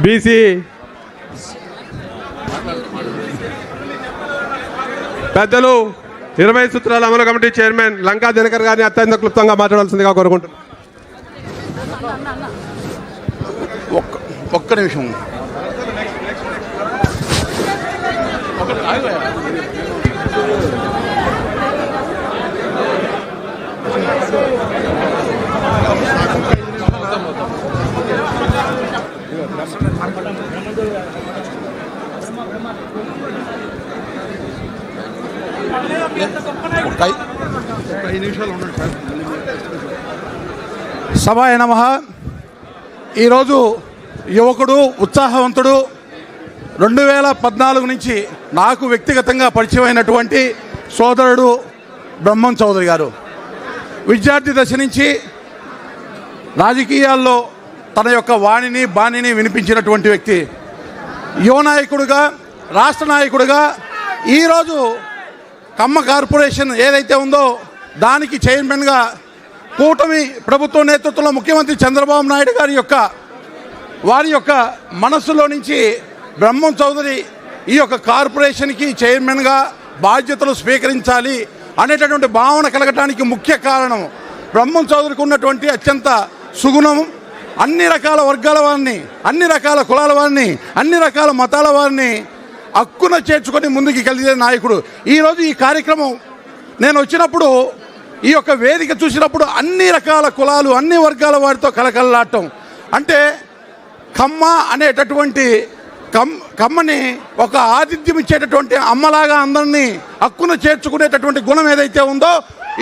BC పెద్దలు 20 సూత్రాల అమలు కమిటీ చైర్మన్ లంకా దినకర్ గారిని అత్యంత క్లుప్తంగా మాట్లాడాల్సిందిగా కోరుకుంటున్నాను. ఒక్క నిమిషం. సభాయ నమః. ఈరోజు యువకుడు, ఉత్సాహవంతుడు, 2014 నుంచి నాకు వ్యక్తిగతంగా పరిచయమైనటువంటి సోదరుడు బ్రహ్మం చౌదరి గారు విద్యార్థి దశ నుంచి రాజకీయాల్లో తన యొక్క వాణిని బాణిని వినిపించినటువంటి వ్యక్తి. యువ నాయకుడిగా, రాష్ట్ర నాయకుడిగా ఈరోజు కమ్మ కార్పొరేషన్ ఏదైతే ఉందో దానికి చైర్మన్గా కూటమి ప్రభుత్వ నేతృత్వంలో ముఖ్యమంత్రి చంద్రబాబు నాయుడు గారి వారి యొక్క మనస్సులో నుంచి బ్రహ్మం చౌదరి ఈ యొక్క కార్పొరేషన్కి చైర్మన్గా బాధ్యతలు స్వీకరించాలి అనేటటువంటి భావన కలగటానికి ముఖ్య కారణం బ్రహ్మం చౌదరికి ఉన్నటువంటి అత్యంత సుగుణం. అన్ని రకాల వర్గాల వారిని, అన్ని రకాల కులాల వారిని, అన్ని రకాల మతాల వారిని హక్కున చేర్చుకొని ముందుకు కలిగే నాయకుడు. ఈరోజు ఈ కార్యక్రమం నేను వచ్చినప్పుడు, ఈ యొక్క వేదిక చూసినప్పుడు అన్ని రకాల కులాలు, అన్ని వర్గాల వారితో కలకలలాడటం అంటే కమ్మ అనేటటువంటి కమ్మని ఒక ఆతిథ్యం ఇచ్చేటటువంటి అమ్మలాగా అందరినీ హక్కున చేర్చుకునేటటువంటి గుణం ఏదైతే ఉందో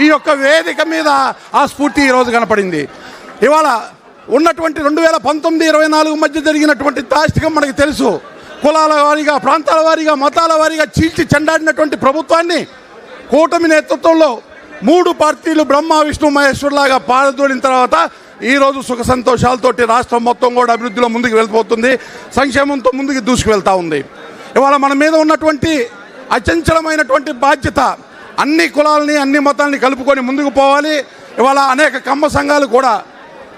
ఈ యొక్క వేదిక మీద ఆ స్ఫూర్తి ఈరోజు కనపడింది. ఇవాళ ఉన్నటువంటి 2019-24 మధ్య జరిగినటువంటి దాష్టికం మనకు తెలుసు. కులాల వారీగా, ప్రాంతాల వారీగా, మతాల వారీగా చీల్చి చెండాడినటువంటి ప్రభుత్వాన్ని కూటమి నేతృత్వంలో 3 పార్టీలు బ్రహ్మ విష్ణు మహేశ్వరులాగా పారదోడిన తర్వాత ఈరోజు సుఖ సంతోషాలతోటి రాష్ట్రం మొత్తం కూడా అభివృద్ధిలో ముందుకు వెళ్ళిపోతుంది, సంక్షేమంతో ముందుకు దూసుకువెళ్తూ ఉంది. ఇవాళ మన మీద ఉన్నటువంటి అచంచలమైనటువంటి బాధ్యత అన్ని కులాలని, అన్ని మతాలని కలుపుకొని ముందుకు పోవాలి. ఇవాళ అనేక కమ్మ సంఘాలు కూడా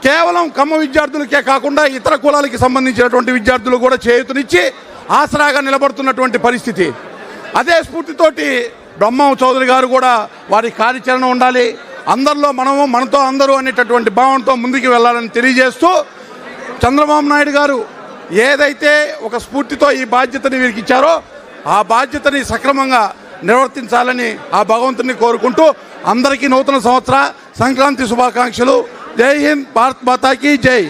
కేవలం కమ్మ విద్యార్థులకే కాకుండా ఇతర కులాలకి సంబంధించినటువంటి విద్యార్థులు కూడా చేయూతనిచ్చి ఆసరాగా నిలబడుతున్నటువంటి పరిస్థితి. అదే స్ఫూర్తితోటి బ్రహ్మం చౌదరి గారు కూడా వారి కార్యాచరణ ఉండాలి, అందరిలో మనము, మనతో అందరూ అనేటటువంటి భావనతో ముందుకు వెళ్ళాలని తెలియజేస్తూ, చంద్రబాబు నాయుడు గారు ఏదైతే ఒక స్ఫూర్తితో ఈ బాధ్యతని వీరికి ఇచ్చారో ఆ బాధ్యతని సక్రమంగా నిర్వర్తించాలని ఆ భగవంతుని కోరుకుంటూ అందరికీ నూతన సంవత్సర సంక్రాంతి శుభాకాంక్షలు. జై హింద్, భారత్ మాతాకి జై.